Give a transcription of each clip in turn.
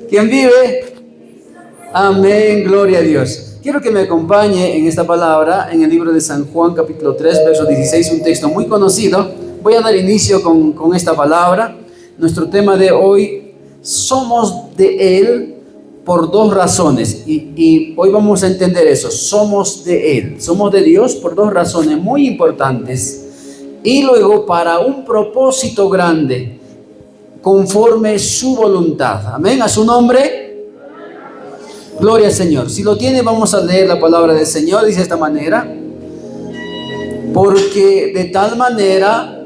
¿Quién vive? Amén, gloria a Dios. Quiero que me acompañe en esta palabra en el libro de San Juan, capítulo 3, verso 16, un texto muy conocido. Voy a dar inicio con esta palabra. Nuestro tema de hoy, somos de Él por dos razones. Y hoy vamos a entender eso, somos de Él. Somos de Dios por dos razones muy importantes. Y luego para un propósito grande, conforme su voluntad. Amén, a su nombre. Gloria al Señor. Si lo tiene, vamos a leer la palabra del Señor. Dice de esta manera: porque de tal manera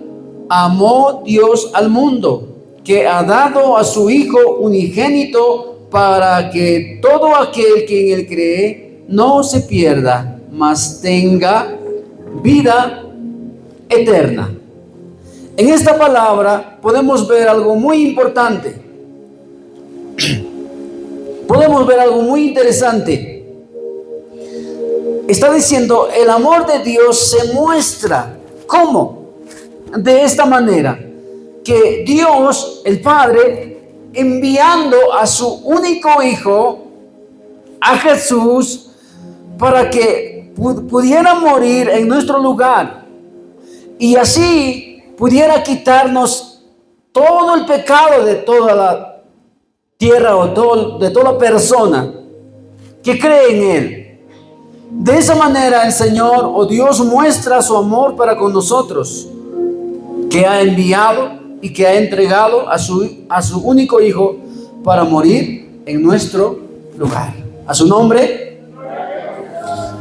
amó Dios al mundo, que ha dado a su Hijo unigénito, para que todo aquel que en Él cree no se pierda, mas tenga vida eterna. En esta palabra podemos ver algo muy importante. Podemos ver algo muy interesante. Está diciendo, el amor de Dios se muestra. ¿Cómo? De esta manera, que Dios, el Padre, enviando a su único Hijo, a Jesús, para que pudiera morir en nuestro lugar, y así pudiera quitarnos todo el pecado de toda la tierra o de toda persona que cree en Él. De esa manera el Señor o Dios muestra su amor para con nosotros, que ha enviado y que ha entregado a su único Hijo para morir en nuestro lugar. A su nombre,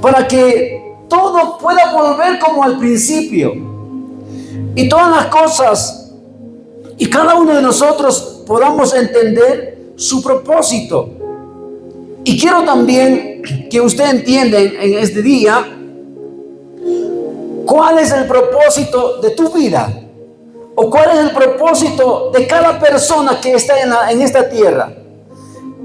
para que todo pueda volver como al principio, y todas las cosas y cada uno de nosotros podamos entender su propósito. Y quiero también que usted entienda en este día cuál es el propósito de tu vida, o cuál es el propósito de cada persona que está en esta tierra.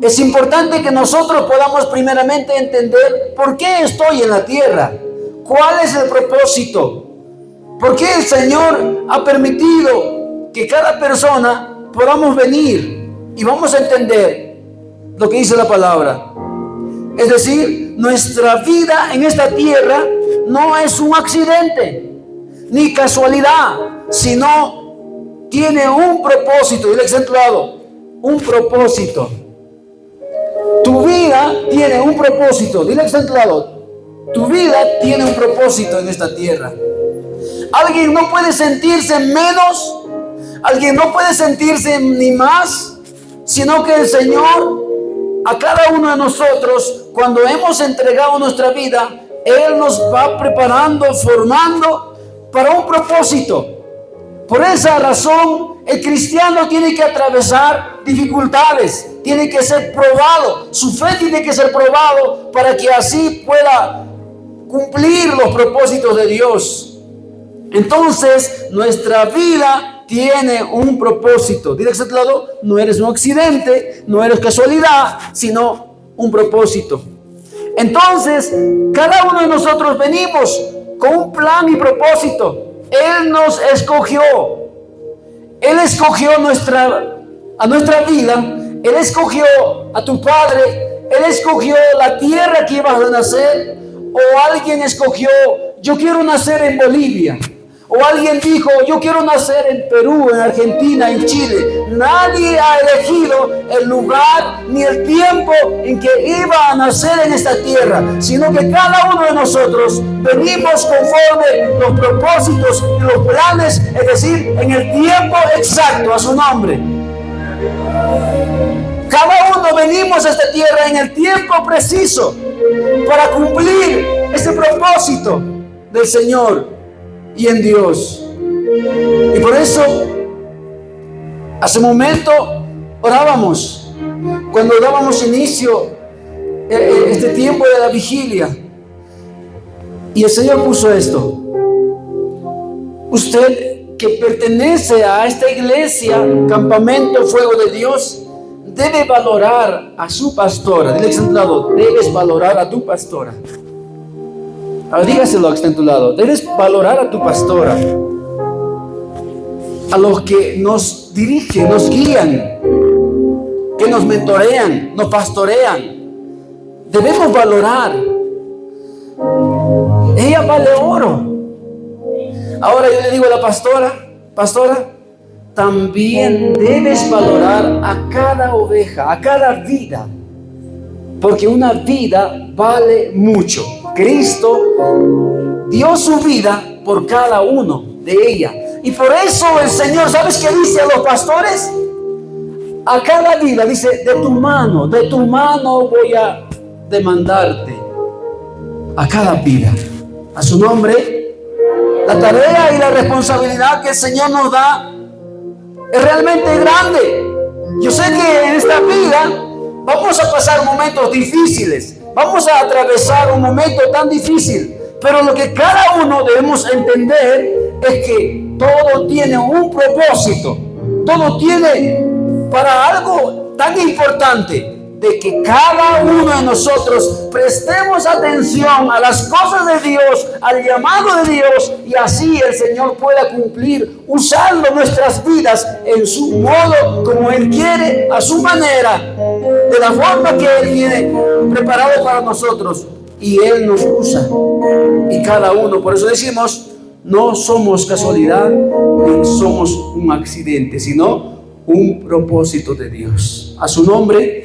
Es importante que nosotros podamos primeramente entender por qué estoy en la tierra, cuál es el propósito, por qué el Señor ha permitido que cada persona podamos venir. Y vamos a entender lo que dice la palabra. Es decir, nuestra vida en esta tierra no es un accidente, ni casualidad, sino tiene un propósito. Dile acentuado, un propósito. Tu vida tiene un propósito. Dile acentuado, tu vida tiene un propósito en esta tierra. Alguien no puede sentirse menos, alguien no puede sentirse ni más, sino que el Señor, a cada uno de nosotros, cuando hemos entregado nuestra vida, Él nos va preparando, formando para un propósito. Por esa razón, el cristiano tiene que atravesar dificultades, tiene que ser probado, su fe tiene que ser probado para que así pueda cumplir los propósitos de Dios. Entonces, nuestra vida tiene un propósito. Dile a ese lado, no eres un accidente, no eres casualidad, sino un propósito. Entonces, cada uno de nosotros venimos con un plan y propósito. Él nos escogió. Él escogió a nuestra vida. Él escogió a tu padre. Él escogió la tierra que ibas a nacer. O alguien escogió, yo quiero nacer en Bolivia. O alguien dijo, yo quiero nacer en Perú, en Argentina, en Chile. Nadie ha elegido el lugar ni el tiempo en que iba a nacer en esta tierra, sino que cada uno de nosotros venimos conforme los propósitos y los planes, es decir, en el tiempo exacto, a su nombre. Cada uno venimos a esta tierra en el tiempo preciso para cumplir ese propósito del Señor y en Dios. Y por eso hace un momento orábamos cuando dábamos inicio este tiempo de la vigilia, y el Señor puso esto: usted que pertenece a esta iglesia, Campamento Fuego de Dios, debe valorar a su pastora. Dile que está a tu lado, debes valorar a tu pastora. Ahora dígaselo que está en tu lado. Debes valorar a tu pastora, a los que nos dirigen, nos guían. que nos mentorean, nos pastorean. Debemos valorar. Ella vale oro. Ahora yo le digo a la pastora, también debes valorar a cada oveja, a cada vida, porque una vida vale mucho. Cristo dio su vida por cada uno de ella. Y por eso el Señor, ¿sabes qué dice a los pastores? A cada vida dice, de tu mano voy a demandarte. A cada vida. A su nombre, la tarea y la responsabilidad que el Señor nos da es realmente grande. Yo sé que en esta vida vamos a pasar momentos difíciles, vamos a atravesar un momento tan difícil, pero lo que cada uno debemos entender es que todo tiene un propósito, todo tiene para algo tan importante, de que cada uno de nosotros prestemos atención a las cosas de Dios, al llamado de Dios, y así el Señor pueda cumplir usando nuestras vidas en su modo, como Él quiere, a su manera, de la forma que Él tiene preparado para nosotros, y Él nos usa, y cada uno. Por eso decimos, no somos casualidad ni somos un accidente, sino un propósito de Dios. A su nombre.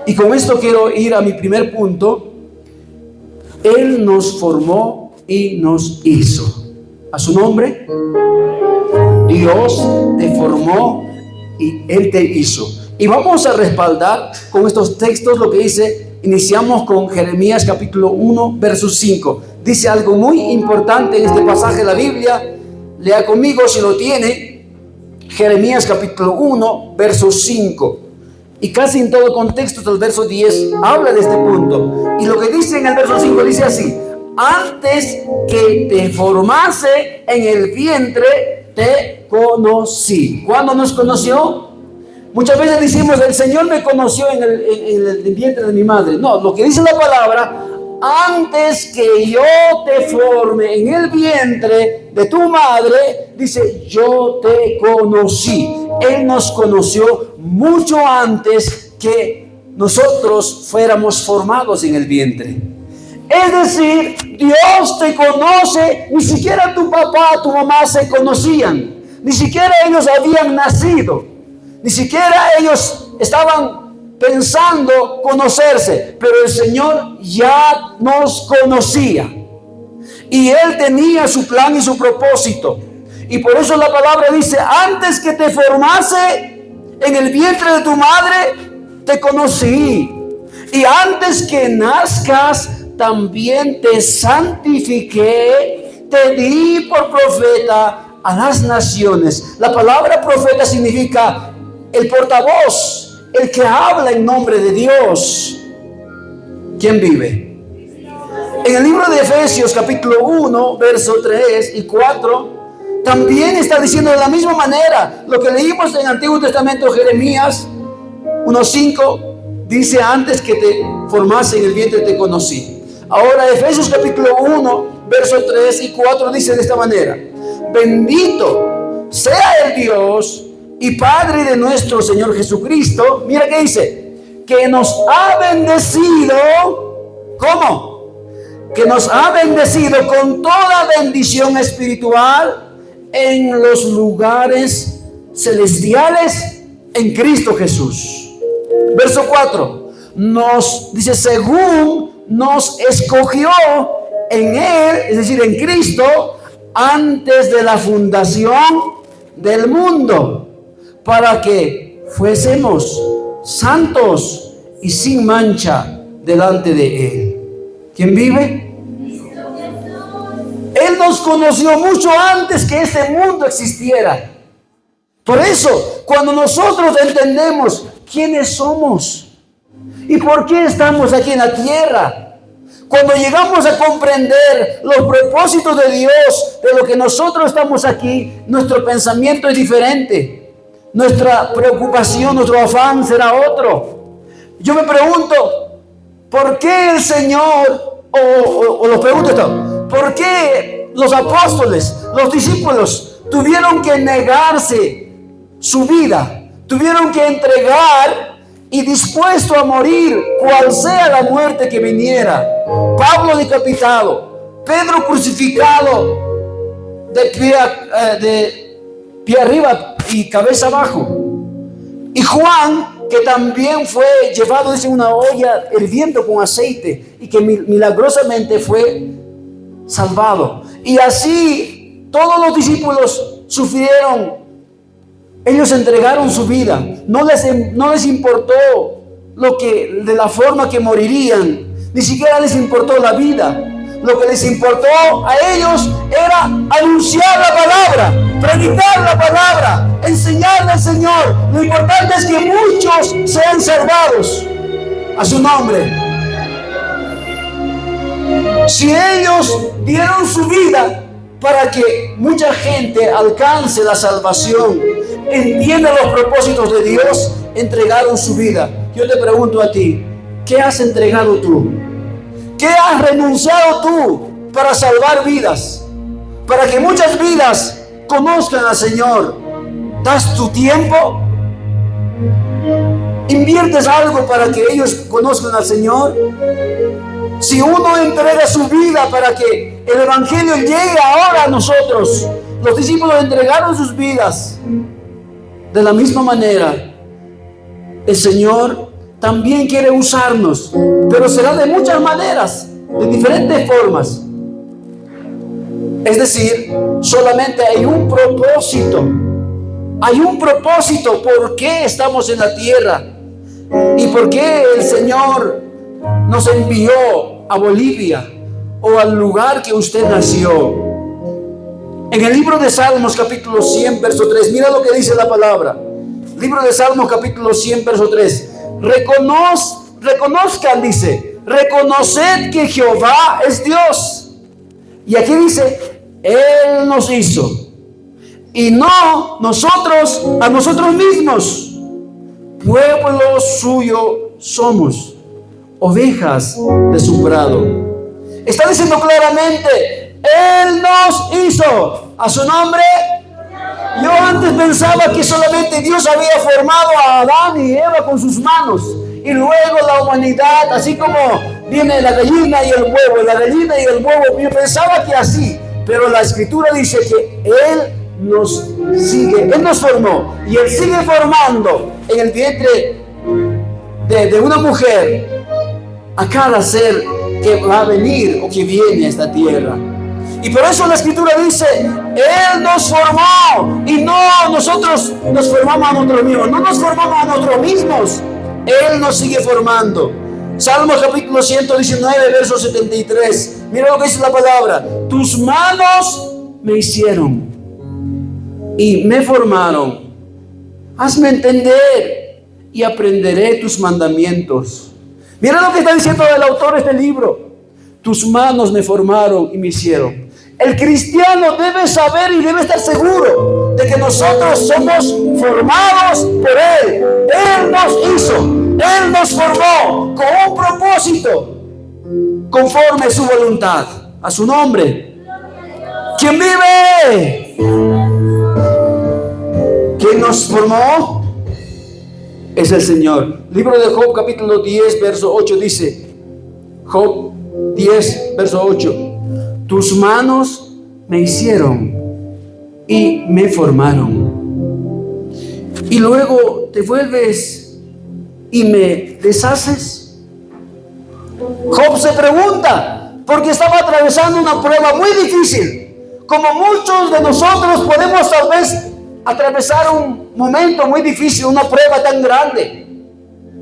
Y con esto quiero ir a mi primer punto. Él nos formó y nos hizo. A su nombre. Dios te formó y Él te hizo. Y vamos a respaldar con estos textos lo que dice. Iniciamos con Jeremías capítulo 1, verso 5. Dice algo muy importante en este pasaje de la Biblia. Lea conmigo si lo tiene. Jeremías capítulo 1, verso 5. Y casi en todo contexto del verso 10 habla de este punto. Y lo que dice en el verso 5 dice así: antes que te formase en el vientre, te conocí. ¿Cuándo nos conoció? Muchas veces decimos, el Señor me conoció en el vientre de mi madre. No, lo que dice la palabra, antes que yo te forme en el vientre de tu madre, dice, yo te conocí. Él nos conoció mucho antes que nosotros fuéramos formados en el vientre. Es decir, Dios te conoce. Ni siquiera tu papá, tu mamá se conocían. Ni siquiera ellos habían nacido. Ni siquiera ellos estaban pensando conocerse. Pero el Señor ya nos conocía. Y Él tenía su plan y su propósito. Y por eso la palabra dice, antes que te formase en el vientre de tu madre, te conocí. Y antes que nazcas, también te santifiqué, te di por profeta a las naciones. La palabra profeta significa el portavoz, el que habla en nombre de Dios. ¿Quién vive? En el libro de Efesios capítulo 1, verso 3 y 4, también está diciendo de la misma manera lo que leímos en el Antiguo Testamento. Jeremías 1:5 dice, antes que te formase en el vientre te conocí. Ahora Efesios capítulo 1 versos 3 y 4 dice de esta manera: bendito sea el Dios y Padre de nuestro Señor Jesucristo. Mira que dice, que nos ha bendecido. ¿Cómo? Que nos ha bendecido con toda bendición espiritual en los lugares celestiales en Cristo Jesús. Verso 4 nos dice, según nos escogió en Él, es decir, en Cristo, antes de la fundación del mundo, para que fuésemos santos y sin mancha delante de Él. ¿Quién vive? Él nos conoció mucho antes que este mundo existiera. Por eso, cuando nosotros entendemos quiénes somos y por qué estamos aquí en la tierra, cuando llegamos a comprender los propósitos de Dios, de lo que nosotros estamos aquí, nuestro pensamiento es diferente. Nuestra preocupación, nuestro afán será otro. Yo me pregunto, ¿por qué el Señor, o lo pregunto esto, ¿por qué los apóstoles, los discípulos tuvieron que negarse su vida? tuvieron que entregar y dispuesto a morir, cual sea la muerte que viniera. Pablo decapitado, Pedro crucificado de pie arriba y cabeza abajo. Y Juan, que también fue llevado en una olla hirviendo con aceite y que milagrosamente fue salvado. Y así todos los discípulos sufrieron. Ellos entregaron su vida. No les importó de la forma que morirían. Ni siquiera les importó la vida. Lo que les importó a ellos era anunciar la palabra, predicar la palabra, enseñarle al Señor. Lo importante es que muchos sean salvados a su nombre. Si ellos dieron su vida para que mucha gente alcance la salvación, entienda los propósitos de Dios, entregaron su vida. Yo te pregunto a ti, ¿qué has entregado tú? ¿Qué has renunciado tú para salvar vidas? Para que muchas vidas conozcan al Señor. ¿Das tu tiempo? ¿Inviertes algo para que ellos conozcan al Señor? Si uno entrega su vida para que el Evangelio llegue ahora a nosotros, los discípulos entregaron sus vidas. De la misma manera, el Señor también quiere usarnos, pero será de muchas maneras, de diferentes formas. Es decir, solamente hay un propósito. Hay un propósito por qué estamos en la tierra y por qué el Señor nos envió a Bolivia o al lugar que usted nació. En el libro de Salmos capítulo 100 verso 3, mira lo que dice la palabra. Libro de Salmos capítulo 100 verso 3. Reconozcan, dice, reconoced que Jehová es Dios. Y aquí dice, Él nos hizo y no nosotros a nosotros mismos. Pueblo suyo somos, ovejas de su prado. Está diciendo claramente, Él nos hizo. A su nombre. Yo antes pensaba que solamente Dios había formado a Adán y Eva con sus manos, y luego la humanidad, así como viene la gallina y el huevo, la gallina y el huevo. Yo pensaba que así, pero la Escritura dice que Él nos formó, y Él sigue formando en el vientre de una mujer a cada ser que va a venir o que viene a esta tierra. Y por eso la Escritura dice, Él nos formó y no nosotros nos formamos a nosotros mismos. No nos formamos a nosotros mismos, Él nos sigue formando. Salmos capítulo 119 verso 73. Mira lo que dice la palabra. Tus manos me hicieron y me formaron. Hazme entender y aprenderé tus mandamientos. Mira lo que está diciendo el autor de este libro. Tus manos me formaron y me hicieron. El cristiano debe saber y debe estar seguro de que nosotros somos formados por Él. Él nos hizo, Él nos formó con un propósito, conforme a su voluntad. A su nombre. ¿Quién vive? ¿Quién nos formó? Es el Señor. Libro de Job capítulo 10 verso 8 dice, Job 10 verso 8, tus manos me hicieron y me formaron. Y luego te vuelves y me deshaces. Job se pregunta, porque estaba atravesando una prueba muy difícil. Como muchos de nosotros podemos tal vez atravesar un momento muy difícil, una prueba tan grande,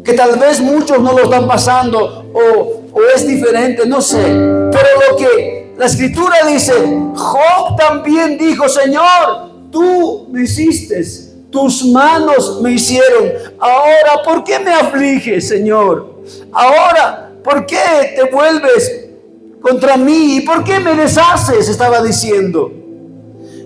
que tal vez muchos no lo están pasando o es diferente, no sé. Pero lo que la Escritura dice, Job también dijo, Señor, tú me hiciste, tus manos me hicieron. Ahora, ¿por qué me afliges, Señor? Ahora, ¿por qué te vuelves contra mí? ¿Y por qué me deshaces? Estaba diciendo.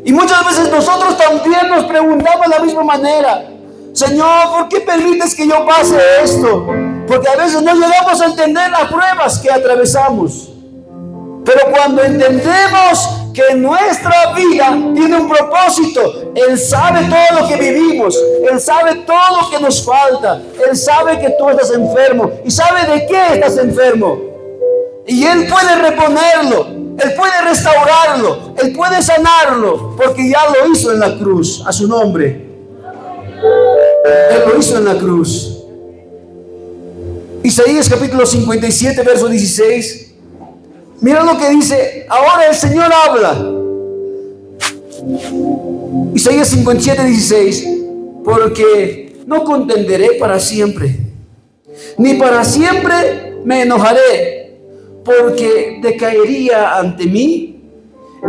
Y muchas veces nosotros también nos preguntamos de la misma manera, Señor, ¿por qué permites que yo pase esto? Porque a veces no llegamos a entender las pruebas que atravesamos. Pero cuando entendemos que nuestra vida tiene un propósito. Él sabe todo lo que vivimos. Él sabe todo lo que nos falta. Él sabe que tú estás enfermo y sabe de qué estás enfermo. Y Él puede reponerlo. Él puede restaurarlo. Él puede sanarlo, porque ya lo hizo en la cruz. A su nombre. Él lo hizo en la cruz. Isaías capítulo 57, verso 16. Mira lo que dice. Ahora el Señor habla. Isaías 57, 16. Porque no contenderé para siempre, ni para siempre me enojaré, porque decaería ante mí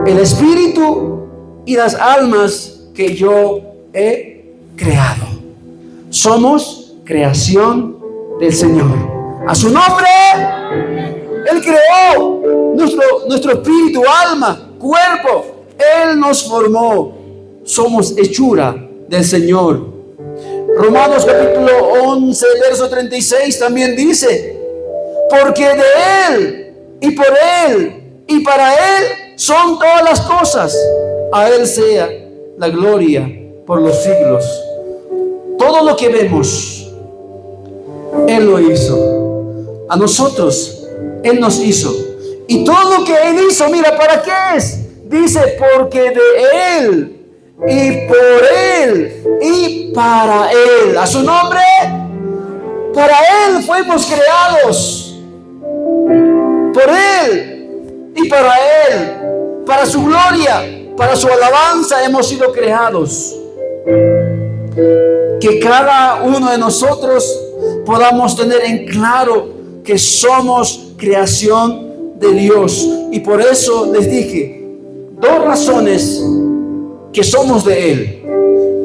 el espíritu y las almas que yo he creado. Somos creación del Señor. A su nombre. Él creó nuestro espíritu, alma, cuerpo. Él nos formó. Somos hechura del Señor. Romanos capítulo 11, verso 36 también dice: porque de Él y por Él y para Él son todas las cosas. A Él sea la gloria por los siglos. Todo lo que vemos, Él lo hizo. A nosotros, Él nos hizo. Y todo lo que Él hizo, mira, ¿para qué es? Dice, porque de Él y por Él y para Él. A su nombre. Para Él fuimos creados. Por Él y para Él. Para su gloria, para su alabanza hemos sido creados. Que cada uno de nosotros podamos tener en claro que somos creación de Dios. Y por eso les dije dos razones que somos de Él.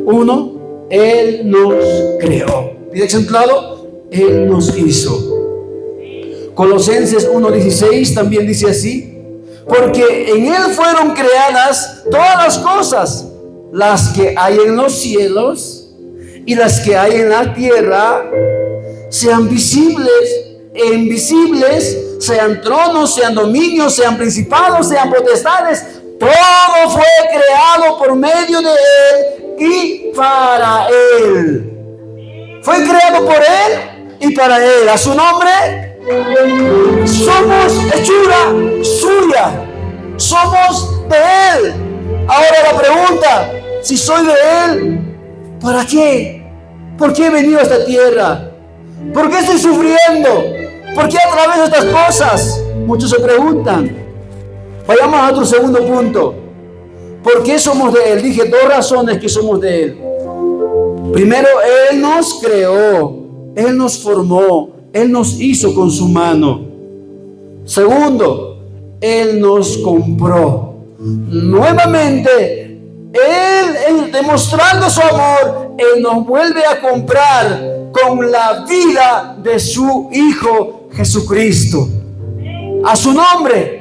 Uno, Él nos creó. Dice exemplado, Él nos hizo. Colosenses 1:16 también dice así: porque en Él fueron creadas todas las cosas, las que hay en los cielos y las que hay en la tierra, sean visibles e invisibles, sean tronos, sean dominios, sean principados, sean potestades. Todo fue creado por medio de Él y para Él. Fue creado por Él y para Él. A su nombre. Somos hechura suya. Somos de Él. Ahora la pregunta: si soy de Él, ¿para qué? ¿Por qué he venido a esta tierra? ¿Por qué estoy sufriendo? ¿Por qué atraveso estas cosas? Muchos se preguntan. Vayamos a otro segundo punto. ¿Por qué somos de Él? Dije dos razones que somos de Él. Primero, Él nos creó, Él nos formó, Él nos hizo con su mano. Segundo, Él nos compró. Nuevamente, Él demostrando su amor, Él nos vuelve a comprar con la vida de su Hijo Jesucristo. A su nombre.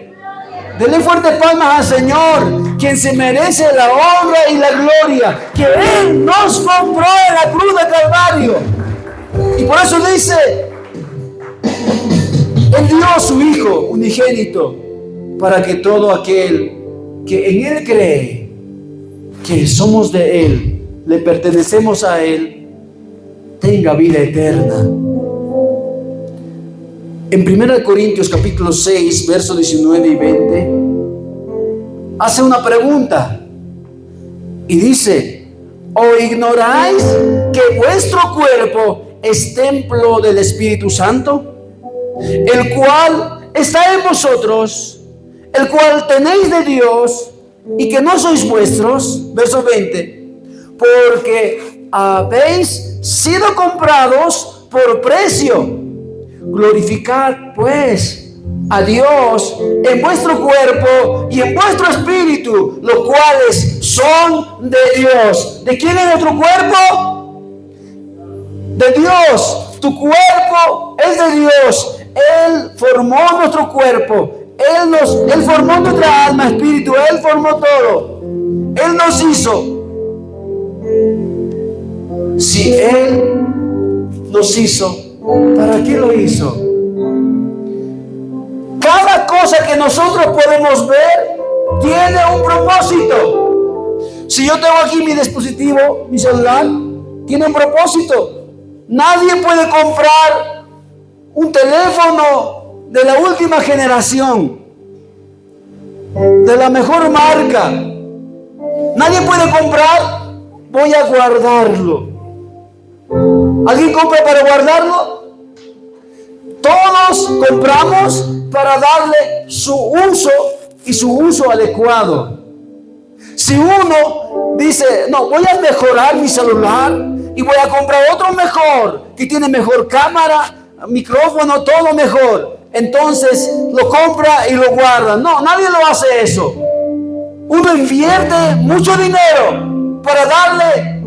Denle fuerte palmas al Señor, quien se merece la honra y la gloria, que Él nos compró en la cruz de Calvario. Y por eso dice: Él dio a su Hijo unigénito, para que todo aquel que en Él cree, que somos de Él, le pertenecemos a Él, tenga vida eterna. En 1 Corintios capítulo 6, versos 19 y 20, hace una pregunta y dice: ¿o ignoráis que vuestro cuerpo es templo del Espíritu Santo, el cual está en vosotros, el cual tenéis de Dios, y que no sois vuestros? Verso 20: porque habéis sido comprados por precio. Glorificad pues a Dios en vuestro cuerpo y en vuestro espíritu, los cuales son de Dios. ¿De quién es nuestro cuerpo? De Dios. Tu cuerpo es de Dios. Él formó nuestro cuerpo. Él formó nuestra alma, espíritu. Él formó todo. Él nos hizo. Si Él nos hizo, ¿para qué lo hizo? Cada cosa que nosotros podemos ver tiene un propósito. Si yo tengo aquí mi dispositivo, mi celular, tiene un propósito. Nadie puede comprar un teléfono de la última generación, de la mejor marca. Nadie puede comprar, voy a guardarlo. ¿Alguien compra para guardarlo? Todos compramos para darle su uso y su uso adecuado. Si uno dice, no, voy a mejorar mi celular y voy a comprar otro mejor, que tiene mejor cámara, micrófono, todo mejor, entonces lo compra y lo guarda. No, nadie lo hace eso. Uno invierte mucho dinero para darle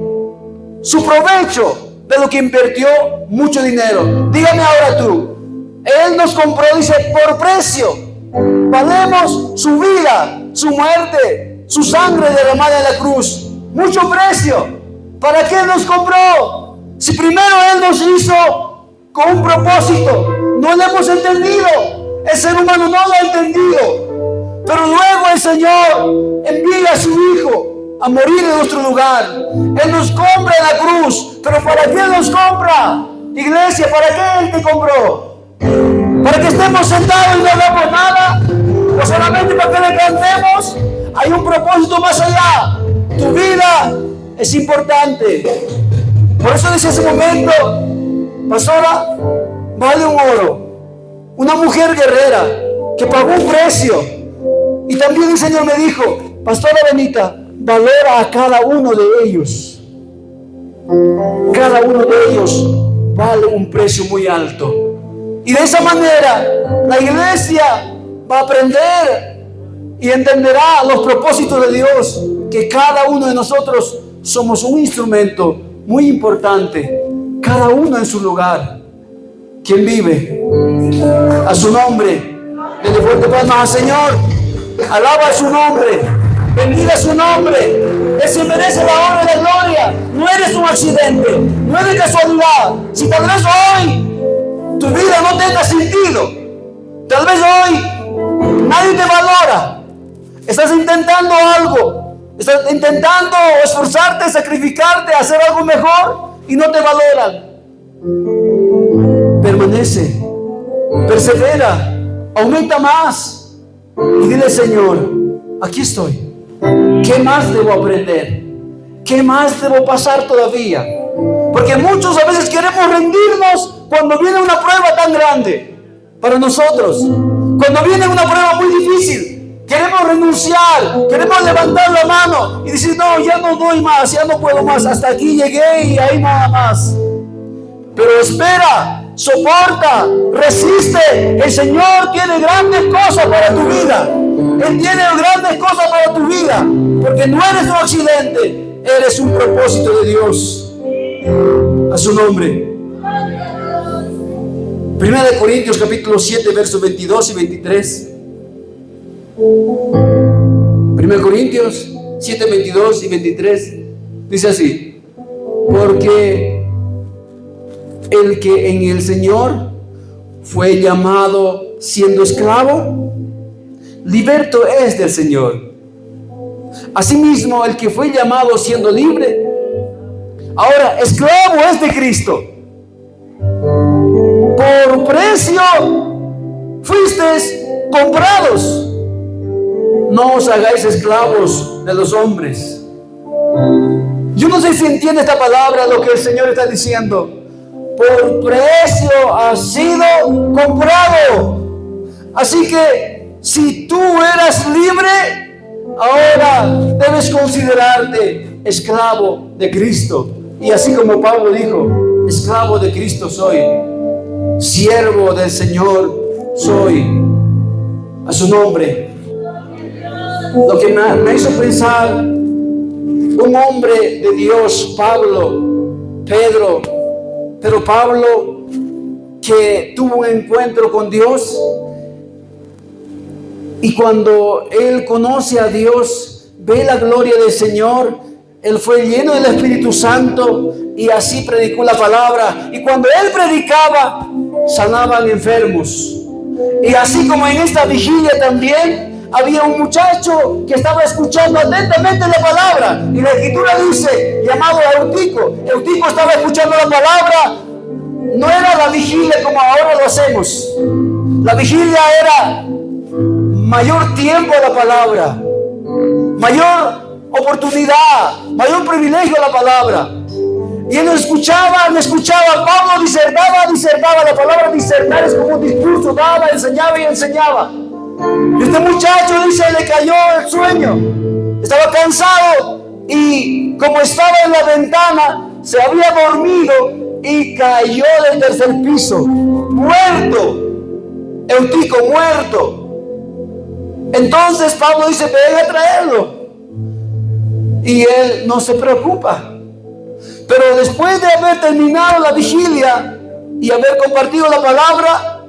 su provecho de lo que invirtió mucho dinero. Dígame ahora tú, Él nos compró, dice, por precio. Valemos su vida, su muerte, su sangre derramada en la cruz. Mucho precio. ¿Para qué nos compró? Si primero Él nos hizo con un propósito, no lo hemos entendido. El ser humano no lo ha entendido. Pero luego el Señor envía a su Hijo a morir en nuestro lugar. Él nos compra en la cruz. ¿Pero para qué nos compra? Iglesia, ¿para qué Él te compró? ¿Para que estemos sentados y no hagamos nada? ¿O solamente para que le cantemos? Hay un propósito más allá. Tu vida es importante. Por eso dice ese momento, pastora, vale un oro. Una mujer guerrera que pagó un precio. Y también el Señor me dijo, pastora Benita, valora a cada uno de ellos. Cada uno de ellos vale un precio muy alto. Y de esa manera la iglesia va a aprender y entenderá los propósitos de Dios, que cada uno de nosotros somos un instrumento muy importante, cada uno en su lugar. ¿Quién vive? A su nombre. Denle fuerte palmas al Señor. Alaba su nombre. Bendiga su nombre. Él se merece la honra y la gloria. No eres un accidente, no es de casualidad. Si tal vez hoy tu vida no tenga sentido, tal vez hoy nadie te valora, estás intentando algo, estás intentando esforzarte, sacrificarte, hacer algo mejor y no te valoran. Permanece, persevera, aumenta más y dile, Señor, aquí estoy. ¿Qué más debo aprender? ¿Qué más debo pasar todavía? Porque muchos a veces queremos rendirnos cuando viene una prueba tan grande para nosotros. Cuando viene una prueba muy difícil, queremos renunciar, queremos levantar la mano y decir, no, ya no doy más, ya no puedo más, hasta aquí llegué y ahí nada más. Pero espera, soporta, resiste. El Señor tiene grandes cosas para tu vida. Él tiene grandes cosas para tu vida, porque no eres un accidente, eres un propósito de Dios. A su nombre. 1 Corintios capítulo 7 versos 22 y 23. 1 Corintios 7, 22 y 23 dice así: porque el que en el Señor fue llamado siendo esclavo, liberto es del Señor. Asimismo, el que fue llamado siendo libre, ahora esclavo es de Cristo. Por precio fuisteis comprados. No os hagáis esclavos de los hombres. Yo no sé si entiende esta palabra, lo que el Señor está diciendo. Por precio has sido comprado. Así que si tú eras libre, ahora debes considerarte esclavo de Cristo. Y así como Pablo dijo, esclavo de Cristo soy, siervo del Señor soy. A su nombre. Lo que me hizo pensar, un hombre de Dios, Pablo, Pedro, pero Pablo, que tuvo un encuentro con Dios, y cuando él conoce a Dios, ve la gloria del Señor, él fue lleno del Espíritu Santo y así predicó la palabra. Y cuando él predicaba, sanaban enfermos. Y así como en esta vigilia también, había un muchacho que estaba escuchando atentamente la palabra. Y la escritura dice, llamado Eutico. Eutico estaba escuchando la palabra. No era la vigilia como ahora lo hacemos. La vigilia era mayor tiempo a la palabra, mayor oportunidad, mayor privilegio a la palabra. Y él escuchaba. Pablo disertaba. La palabra disertar es como un discurso, daba, enseñaba y enseñaba. Y este muchacho dice, le cayó el sueño. Estaba cansado y como estaba en la ventana, se había dormido y cayó del tercer piso, muerto. Eutico, muerto. Entonces Pablo dice, ven a traerlo. Y él no se preocupa. Pero después de haber terminado la vigilia y haber compartido la palabra,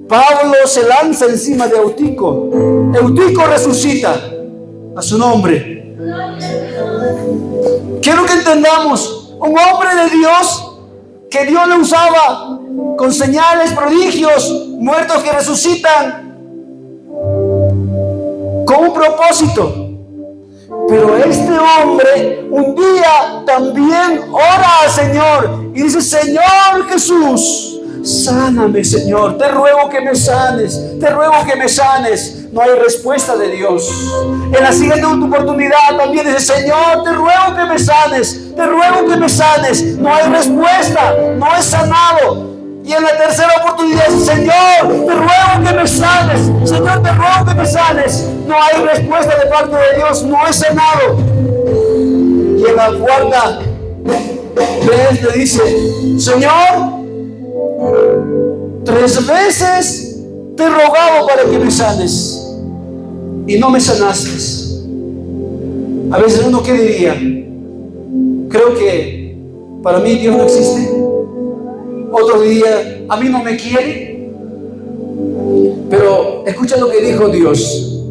Pablo se lanza encima de Eutico. Eutico resucita a su nombre. Quiero que entendamos, un hombre de Dios que Dios le usaba con señales, prodigios, muertos que resucitan, con un propósito. Pero este hombre un día también ora al Señor y dice, Señor Jesús, sáname, Señor, te ruego que me sanes, te ruego que me sanes. No hay respuesta de Dios. En la siguiente oportunidad también dice, Señor, te ruego que me sanes, te ruego que me sanes. No hay respuesta, no es sanado. Y en la tercera oportunidad dice, Señor, te ruego que me sanes, Señor, te ruego que me sanes. No hay respuesta de parte de Dios, no es sanado. Y en la cuarta vez le dice, Señor, 3 veces te he rogado para que me sanes y no me sanaste. A veces uno, ¿qué diría? Creo que para mí Dios no existe. Otro día, a mí no me quiere. Pero escucha lo que dijo Dios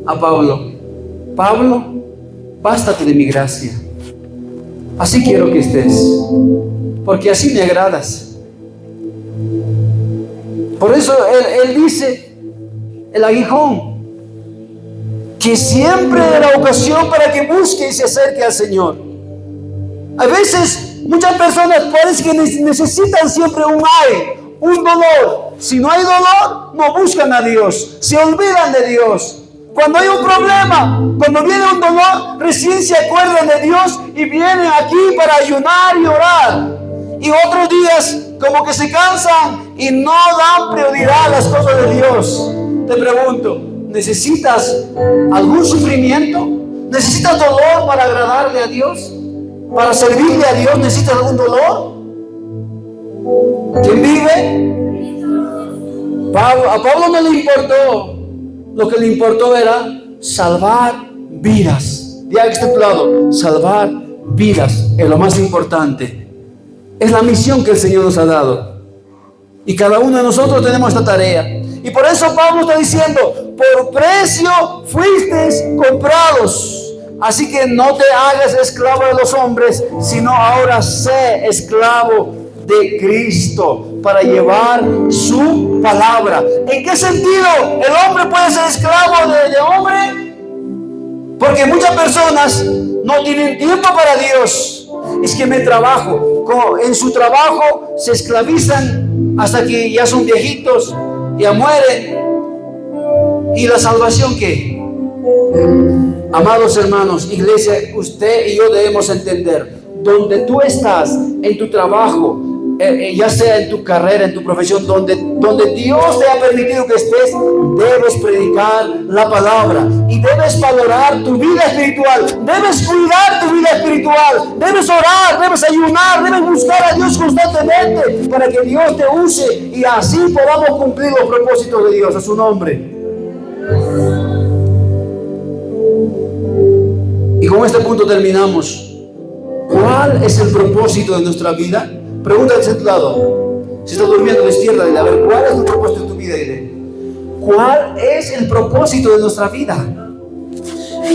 a Pablo. Pablo, bástate de mi gracia. Así quiero que estés, porque así me agradas. Por eso él dice, el aguijón, que siempre era ocasión para que busque y se acerque al Señor. A veces muchas personas parece que necesitan siempre un dolor. Si no hay dolor, no buscan a Dios, se olvidan de Dios. Cuando hay un problema, cuando viene un dolor, recién se acuerdan de Dios y vienen aquí para ayunar y orar. Y otros días como que se cansan y no dan prioridad a las cosas de Dios. Te pregunto, ¿necesitas algún sufrimiento? ¿Necesitas dolor para agradarle a Dios? ¿Para servirle a Dios necesitas algún dolor? ¿Quién vive? A Pablo no le importó. Lo que le importó era salvar vidas. Ya que está a tu lado, salvar vidas es lo más importante. Es la misión que el Señor nos ha dado. Y cada uno de nosotros tenemos esta tarea. Y por eso Pablo está diciendo, por precio fuisteis comprados. Así que no te hagas esclavo de los hombres, sino ahora sé esclavo de Cristo para llevar su palabra. ¿En qué sentido el hombre puede ser esclavo de hombre? Porque muchas personas no tienen tiempo para Dios. Es que me trabajo. En su trabajo se esclavizan hasta que ya son viejitos, ya mueren. ¿Y la salvación qué? Amados hermanos, iglesia, usted y yo debemos entender, donde tú estás, en tu trabajo, ya sea en tu carrera, en tu profesión, donde Dios te ha permitido que estés, debes predicar la palabra y debes valorar tu vida espiritual, debes cuidar tu vida espiritual, debes orar, debes ayunar, debes buscar a Dios constantemente para que Dios te use y así podamos cumplir los propósitos de Dios a su nombre. Y con este punto terminamos. ¿Cuál es el propósito de nuestra vida? Pregúntate a tu lado. Si estás durmiendo, despierta. Dile, a ver, ¿cuál es el propósito de tu vida? Dile, ¿cuál es el propósito de nuestra vida?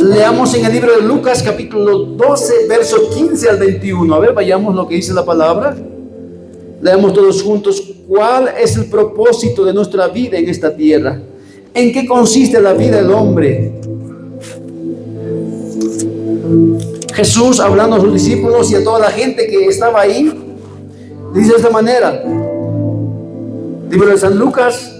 Leamos en el libro de Lucas, capítulo 12, verso 15 al 21. A ver, vayamos lo que dice la palabra. Leamos todos juntos. ¿Cuál es el propósito de nuestra vida en esta tierra? ¿En qué consiste la vida del hombre? Jesús, hablando a sus discípulos y a toda la gente que estaba ahí, dice de esta manera. Libro de San Lucas,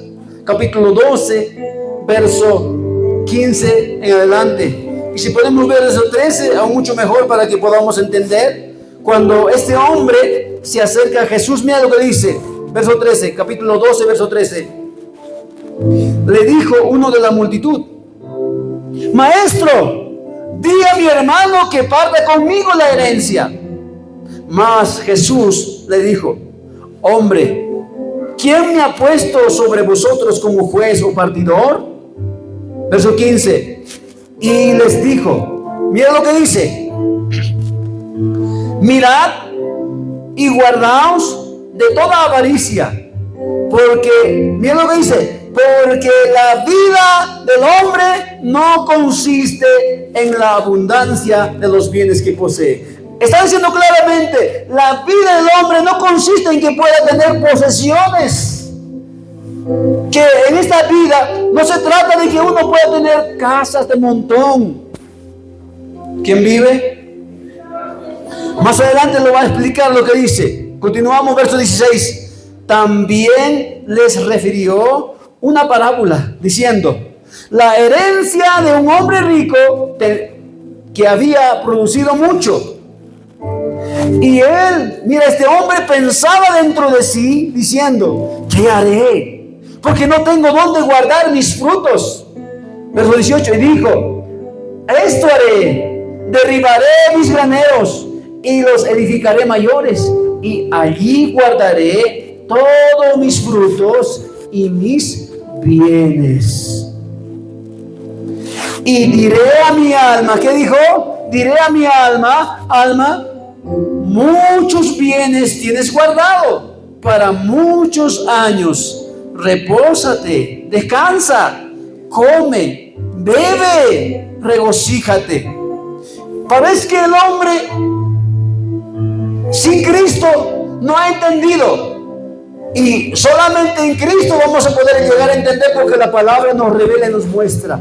capítulo 12, verso 15 en adelante. Y si podemos ver verso 13, aún mucho mejor para que podamos entender. Cuando este hombre se acerca a Jesús, mira lo que dice. Verso 13, capítulo 12, verso 13. Le dijo uno de la multitud: Maestro, di a mi hermano que parta conmigo la herencia. Mas Jesús le dijo: Hombre, ¿quién me ha puesto sobre vosotros como juez o partidor? Verso 15. Y les dijo, mira lo que dice: Mirad y guardaos de toda avaricia, porque, mira lo que dice, porque la vida del hombre no consiste en la abundancia de los bienes que posee. Está diciendo claramente, la vida del hombre no consiste en que pueda tener posesiones. Que en esta vida no se trata de que uno pueda tener casas de montón. ¿Quién vive? Más adelante lo va a explicar lo que dice. Continuamos, verso 16. También les refirió una parábola diciendo: la herencia de un hombre rico que había producido mucho. Y él, mira, este hombre pensaba dentro de sí diciendo: ¿qué haré? Porque no tengo dónde guardar mis frutos. Verso 18, y dijo: esto haré, derribaré mis graneros y los edificaré mayores, y allí guardaré todos mis frutos y mis bienes. Y diré a mi alma, ¿qué dijo? Diré a mi alma: alma, muchos bienes tienes guardado para muchos años. Repósate, descansa, come, bebe, regocíjate. Parece que el hombre sin Cristo no ha entendido. Y solamente en Cristo vamos a poder llegar a entender, porque la palabra nos revela y nos muestra.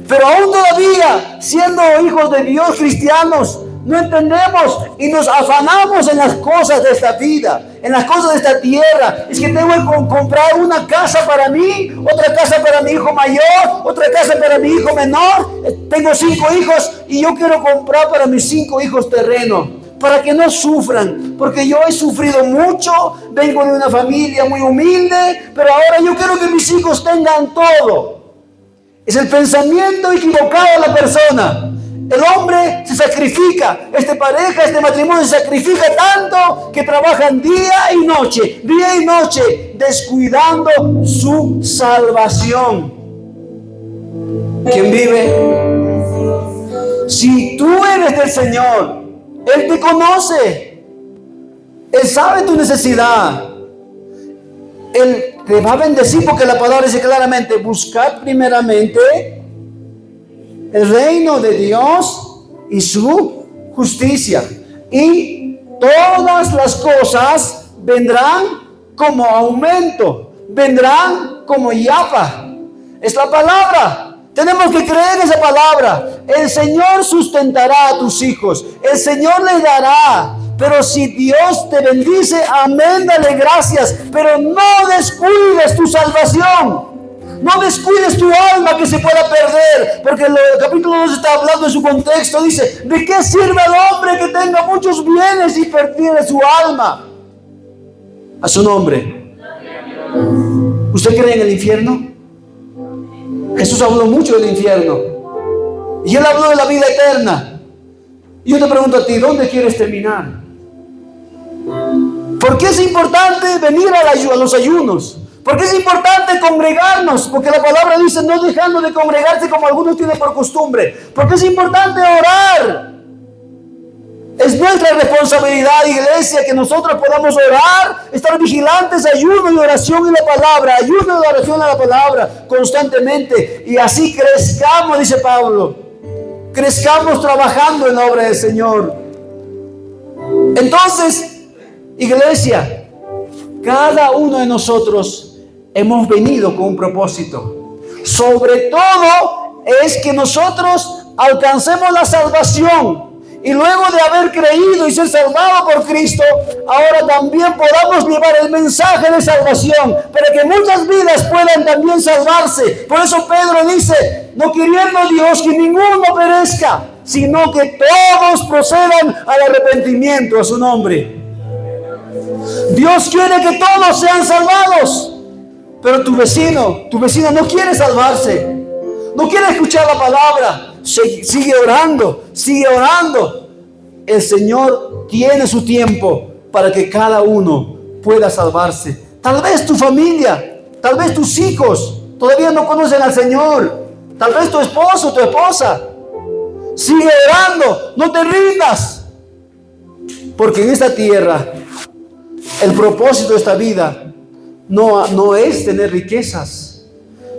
Pero aún todavía, siendo hijos de Dios, cristianos, no entendemos y nos afanamos en las cosas de esta vida, en las cosas de esta tierra. Es que tengo que comprar una casa para mí, otra casa para mi hijo mayor, otra casa para mi hijo menor. Tengo 5 hijos y yo quiero comprar para mis 5 hijos terreno, para que no sufran, porque yo he sufrido mucho, vengo de una familia muy humilde, pero ahora yo quiero que mis hijos tengan todo. Es el pensamiento equivocado de la persona. El hombre se sacrifica, esta pareja, este matrimonio se sacrifica tanto que trabajan día y noche, descuidando su salvación. ¿Quién vive? Si tú eres del Señor, Él te conoce, Él sabe tu necesidad, Él te va a bendecir, porque la palabra dice claramente: buscad primeramente el reino de Dios y su justicia, y todas las cosas vendrán como aumento, vendrán como yapa. Es la palabra. Tenemos que creer en esa palabra. El Señor sustentará a tus hijos, el Señor les dará. Pero si Dios te bendice, amén, dale gracias. Pero no descuides tu salvación. No descuides tu alma, que se pueda perder. Porque el capítulo 2 está hablando en su contexto. Dice: ¿de qué sirve al hombre que tenga muchos bienes y perdiere su alma? A su nombre. ¿Usted cree en el infierno? Jesús habló mucho del infierno, y Él habló de la vida eterna. Y yo te pregunto a ti: ¿dónde quieres terminar? ¿Por qué es importante venir a los ayunos? ¿Por qué es importante congregarnos? Porque la palabra dice: no dejando de congregarse como algunos tienen por costumbre. ¿Por qué es importante orar? Es nuestra responsabilidad, iglesia, que nosotros podamos orar, estar vigilantes, ayuno y oración en la palabra, ayuno y oración en la palabra constantemente, y así crezcamos, dice Pablo, crezcamos trabajando en la obra del Señor. Entonces, iglesia, cada uno de nosotros hemos venido con un propósito. Sobre todo es que nosotros alcancemos la salvación. Y luego de haber creído y ser salvado por Cristo, ahora también podamos llevar el mensaje de salvación para que muchas vidas puedan también salvarse. Por eso Pedro dice, no queriendo Dios que ninguno perezca, sino que todos procedan al arrepentimiento a su nombre. Dios quiere que todos sean salvados, pero tu vecino no quiere salvarse, no quiere escuchar la palabra. Sigue orando, sigue orando. El Señor tiene su tiempo para que cada uno pueda salvarse. Tal vez tu familia, tal vez tus hijos todavía no conocen al Señor. Tal vez tu esposo, tu esposa. Sigue orando, no te rindas. Porque en esta tierra, el propósito de esta vida no es tener riquezas.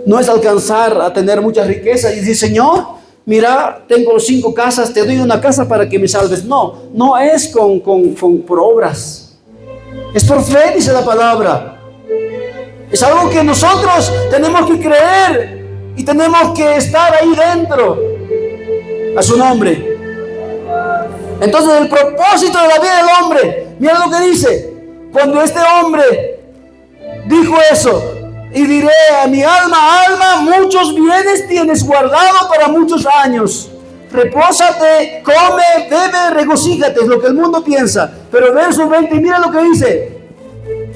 No es alcanzar a tener muchas riquezas y decir, Señor, mira, tengo 5 casas, te doy una casa para que me salves. No es por obras. Es por fe, dice la palabra. Es algo que nosotros tenemos que creer y tenemos que estar ahí dentro. A su nombre. Entonces el propósito de la vida del hombre, mira lo que dice. Cuando este hombre dijo eso, y diré a mi alma, alma, muchos bienes tienes guardado para muchos años. Repósate, come, bebe, regocíjate, es lo que el mundo piensa. Pero verso 20, mira lo que dice.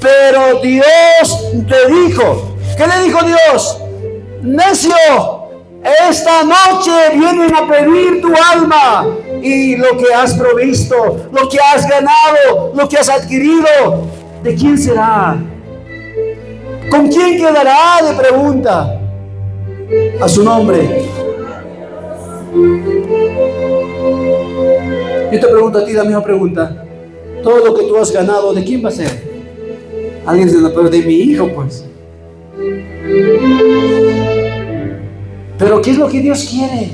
Pero Dios te dijo, ¿qué le dijo Dios? Necio, esta noche vienen a pedir tu alma y lo que has provisto, lo que has ganado, lo que has adquirido, ¿de quién será? ¿Con quién quedará? De pregunta. A su nombre. Yo te pregunto a ti la misma pregunta. Todo lo que tú has ganado, ¿de quién va a ser? Alguien dice, pero de mi hijo, pues. Pero ¿qué es lo que Dios quiere?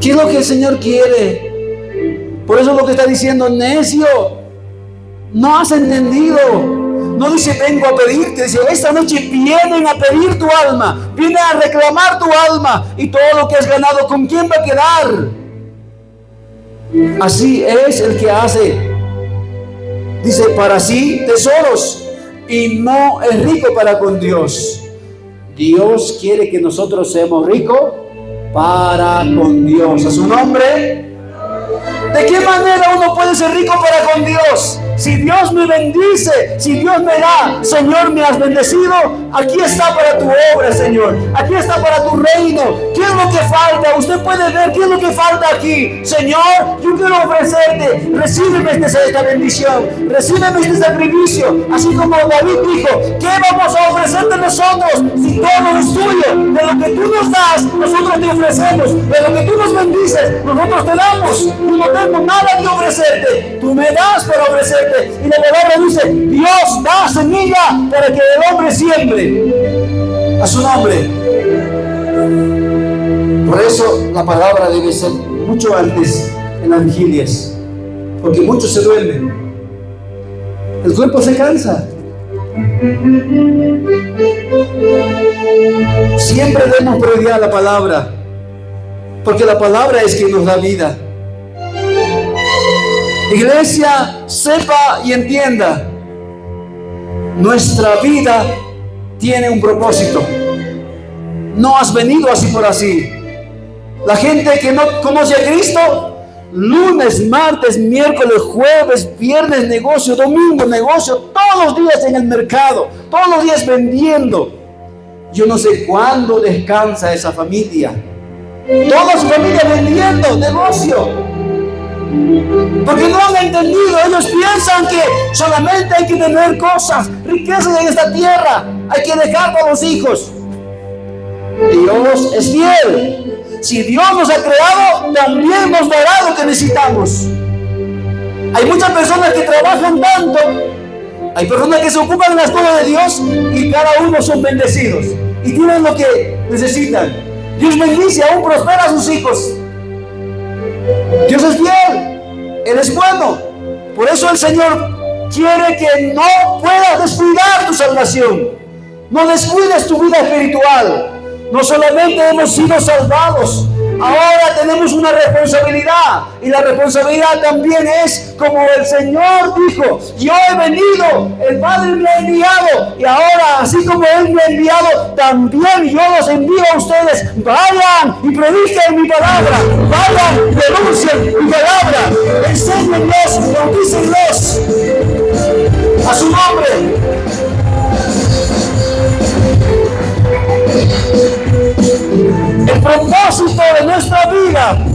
¿Qué es lo que el Señor quiere? Por eso lo que está diciendo, necio, no has entendido. No dice vengo a pedirte, dice esta noche vienen a pedir tu alma, vienen a reclamar tu alma y todo lo que has ganado, ¿con quién va a quedar? Así es el que hace, dice, para sí tesoros y no es rico para con Dios. Dios quiere que nosotros seamos ricos para con Dios. A su nombre. ¿De qué manera uno puede ser rico para con Dios? Si Dios me bendice, si Dios me da, Señor, me has bendecido, aquí está para tu obra, Señor. Aquí está para tu reino. ¿Qué es lo que falta? Usted puede ver qué es lo que falta aquí. Señor, yo quiero ofrecerte, recíbeme esta bendición, recíbeme este sacrificio. Así como David dijo, ¿qué vamos a ofrecerte nosotros si todo es tuyo? De lo que tú nos das, nosotros te ofrecemos. De lo que tú nos bendices, nosotros te damos. Yo no tengo nada que ofrecerte, tú me das para ofrecerte. Y la palabra dice, Dios da semilla para que el hombre siembre. A su nombre. Por eso la palabra debe ser mucho antes en las vigilias, porque muchos se duermen, el cuerpo se cansa. Siempre demos prioridad a la palabra, porque la palabra es quien nos da vida. Iglesia, sepa y entienda, nuestra vida tiene un propósito. No has venido así por así. La gente que no conoce a Cristo, lunes, martes, miércoles, jueves, viernes negocio, domingo negocio, todos los días en el mercado, todos los días vendiendo. Yo no sé cuándo descansa esa familia. Toda su familia vendiendo, negocio. Porque no han entendido, ellos piensan que solamente hay que tener cosas, riquezas en esta tierra, hay que dejar para los hijos. Dios es fiel. Si Dios nos ha creado, también nos dará lo que necesitamos. Hay muchas personas que trabajan tanto, hay personas que se ocupan de las cosas de Dios y cada uno son bendecidos y tienen lo que necesitan. Dios bendice, aún prospera a sus hijos. Dios es fiel, Él es bueno. Por eso el Señor quiere que no puedas descuidar tu salvación. No descuides tu vida espiritual. No solamente hemos sido salvados, ahora tenemos una responsabilidad. Y la responsabilidad también es, como el Señor dijo, yo he venido, el Padre me ha enviado, y ahora, así como Él me ha enviado, también yo los envío a ustedes. Vayan y prediquen mi palabra, vayan, denuncien mi palabra, enséñenlos, bautícenlos a su nombre. El propósito de nuestra vida,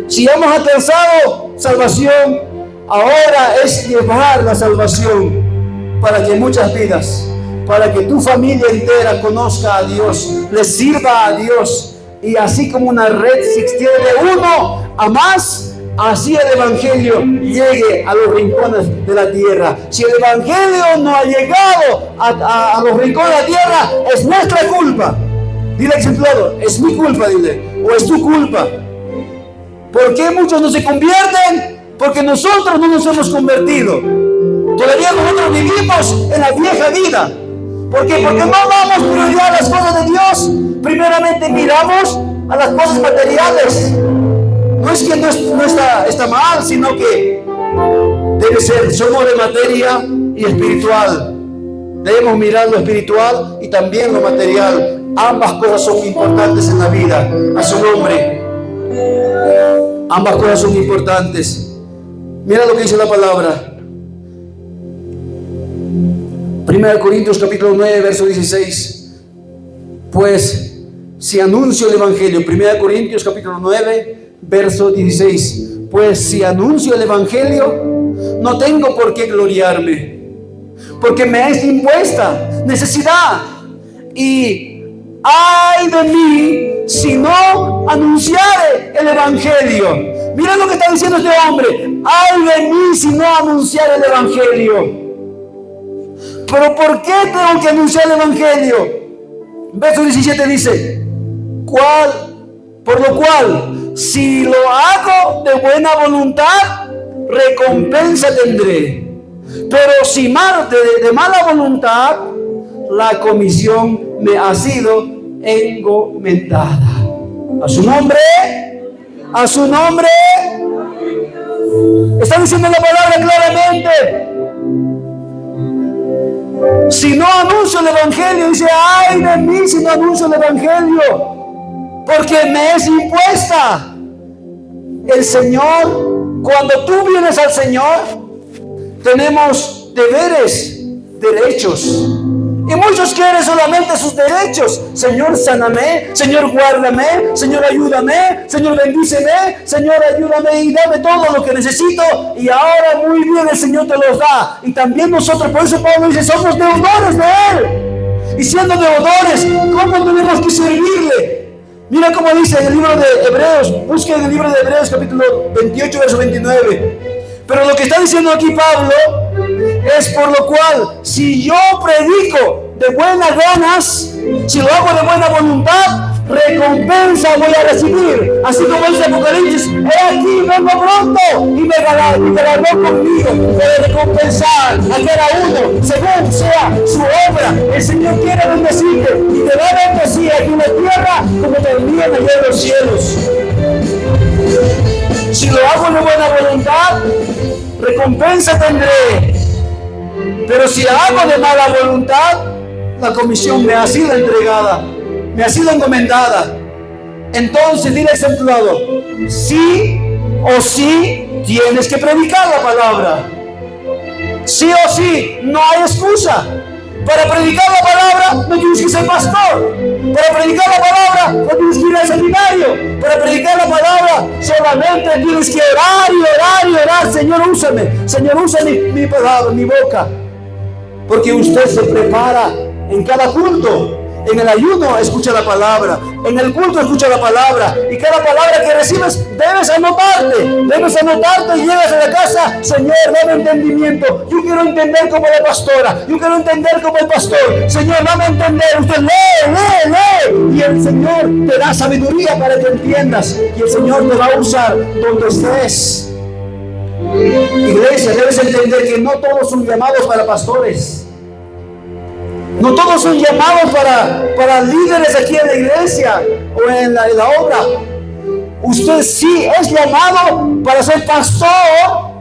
si hemos alcanzado salvación, ahora es llevar la salvación para que muchas vidas, para que tu familia entera conozca a Dios, le sirva a Dios, y así como una red se extiende de uno a más, así el Evangelio llegue a los rincones de la tierra. Si el Evangelio no ha llegado a los rincones de la tierra, es nuestra culpa. Dile al lado, es mi culpa, dile, o es tu culpa. ¿Por qué muchos no se convierten? Porque nosotros no nos hemos convertido. Todavía nosotros vivimos en la vieja vida. ¿Por qué? Porque no damos prioridad a las cosas de Dios. Primeramente miramos a las cosas materiales. No es que no está mal, sino que debe ser, somos de materia y espiritual. Debemos mirar lo espiritual y también lo material. Ambas cosas son importantes en la vida. A su nombre. Ambas cosas son importantes. Mira lo que dice la palabra. 1 Corintios capítulo 9, verso 16. Pues si anuncio el Evangelio, 1 Corintios capítulo 9, verso 16. Pues si anuncio el Evangelio, no tengo por qué gloriarme, porque me es impuesta necesidad. Y ay de mí si no anunciare el Evangelio. Mira lo que está diciendo este hombre. Ay de mí si no anunciare el Evangelio. Pero ¿por qué tengo que anunciar el Evangelio? Verso 17 dice: por lo cual, si lo hago de buena voluntad, recompensa tendré. Pero si de mala voluntad, la comisión me ha sido encomendada. A su nombre, a su nombre. Está diciendo la palabra claramente. Si no anuncio el Evangelio, dice, ay de mí si no anuncio el Evangelio, porque me es impuesta. El Señor, cuando tú vienes al Señor, tenemos deberes, derechos. Y muchos quieren solamente sus derechos. Señor, sáname. Señor, guárdame. Señor, ayúdame. Señor, bendíceme. Señor, ayúdame y dame todo lo que necesito. Y ahora muy bien el Señor te los da. Y también nosotros, por eso Pablo dice, somos deudores de Él. Y siendo deudores, ¿cómo tenemos que servirle? Mira cómo dice en el libro de Hebreos. Busquen el libro de Hebreos capítulo 28, verso 29. Pero lo que está diciendo aquí Pablo es por lo cual, si yo predico de buenas ganas, si lo hago de buena voluntad, recompensa voy a recibir. Así como dice Apocalipsis, he aquí, vengo pronto y me galardó conmigo. Puede recompensar a cada uno según sea su obra. El Señor quiere bendecirte y te va a bendecir aquí en la tierra como también allá en los cielos. Si lo hago de buena voluntad, recompensa tendré. Pero si hago de mala voluntad, la comisión me ha sido entregada, me ha sido encomendada. Entonces dile al empleado, sí o sí tienes que predicar la palabra. Sí o sí, no hay excusa. Para predicar la palabra no tienes que ser pastor. Para predicar la palabra no tienes que ir al seminario. Para predicar la palabra solamente tienes que orar y orar y orar. Señor, úsame. Señor, usa mi palabra, mi boca. Porque usted se prepara en cada culto. En el ayuno escucha la palabra, en el culto escucha la palabra, y cada palabra que recibes debes anotarte y llegas a la casa, Señor, dame entendimiento, yo quiero entender como la pastora, yo quiero entender como el pastor, Señor, dame entender. Usted lee, y el Señor te da sabiduría para que entiendas, y el Señor te va a usar donde estés. Iglesia, debes entender que no todos son llamados para pastores. No todos son llamados para líderes aquí en la iglesia o en la obra. Usted sí es llamado para ser pastor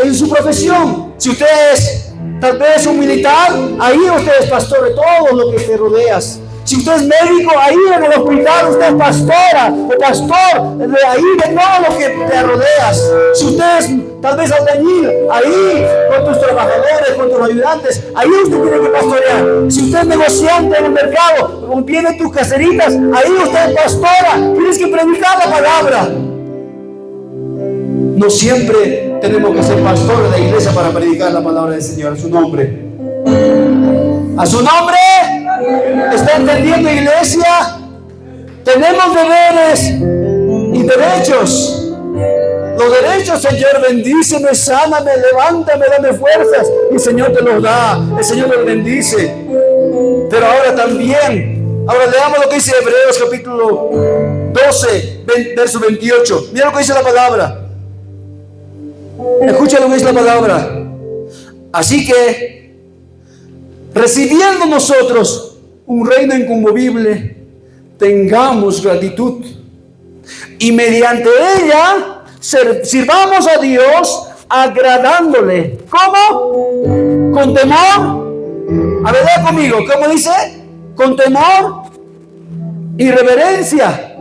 en su profesión. Si usted es tal vez un militar, ahí usted es pastor de todo lo que te rodeas. Si usted es médico, ahí en el hospital usted es pastora o pastor de ahí de todo lo que te rodeas. Si usted es tal vez albañil, ahí con tus trabajadores, con tus ayudantes, ahí usted tiene que pastorear. Si usted es negociante en el mercado, viene tus caseritas, ahí usted es pastora, tienes que predicar la palabra. No siempre tenemos que ser pastores de la iglesia para predicar la palabra del Señor. A su nombre. A su nombre. ¿Está entendiendo, iglesia? Tenemos deberes y derechos. Los derechos, Señor, bendíceme, sáname, levántame, dame fuerzas. Y el Señor te los da, el Señor te los bendice. Pero ahora también, ahora leamos lo que dice Hebreos capítulo 12, verso 28. Mira lo que dice la palabra. Escucha lo que dice la palabra. Así que, recibiendo nosotros un reino inconmovible, tengamos gratitud y mediante ella sirvamos a Dios agradándole. ¿Cómo? Con temor. A ver, vea conmigo, ¿cómo dice? Con temor y reverencia.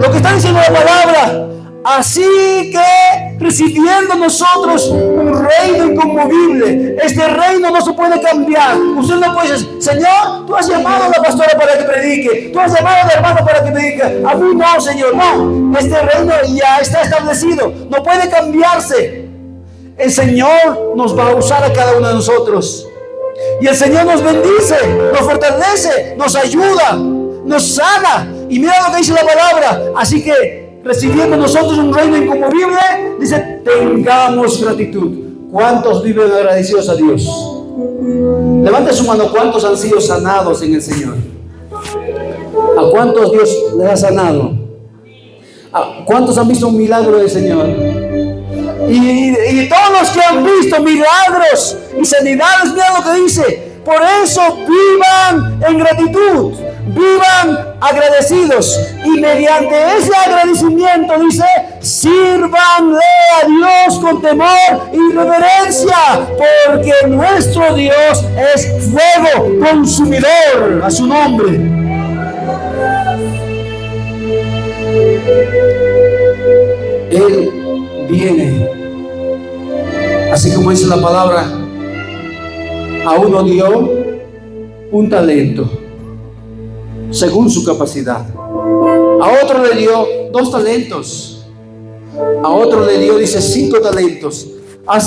Lo que está diciendo la palabra. Así que recibiendo nosotros un reino inconmovible, este reino no se puede cambiar. Usted no puede decir, Señor, tú has llamado a la pastora para que predique, tú has llamado al hermano para que predique. A mí no, Señor, no. Este reino ya está establecido, no puede cambiarse. El Señor nos va a usar a cada uno de nosotros. Y el Señor nos bendice, nos fortalece, nos ayuda, nos sana. Y mira lo que dice la palabra. Así que recibiendo nosotros un reino inconmovible, dice, tengamos gratitud. ¿Cuántos viven agradecidos a Dios? Levante su mano. ¿Cuántos han sido sanados en el Señor? ¿A cuántos Dios les ha sanado? ¿A cuántos han visto un milagro del Señor? Y todos los que han visto milagros y sanidades, mira lo que dice. Por eso vivan en gratitud, vivan agradecidos, y mediante ese agradecimiento, dice, sírvanle a Dios con temor y reverencia, porque nuestro Dios es fuego consumidor. A su nombre. Él viene, así como dice la palabra, a uno dio un talento según su capacidad, a otro le dio 2 talentos, a otro le dio, dice, 5 talentos. Hace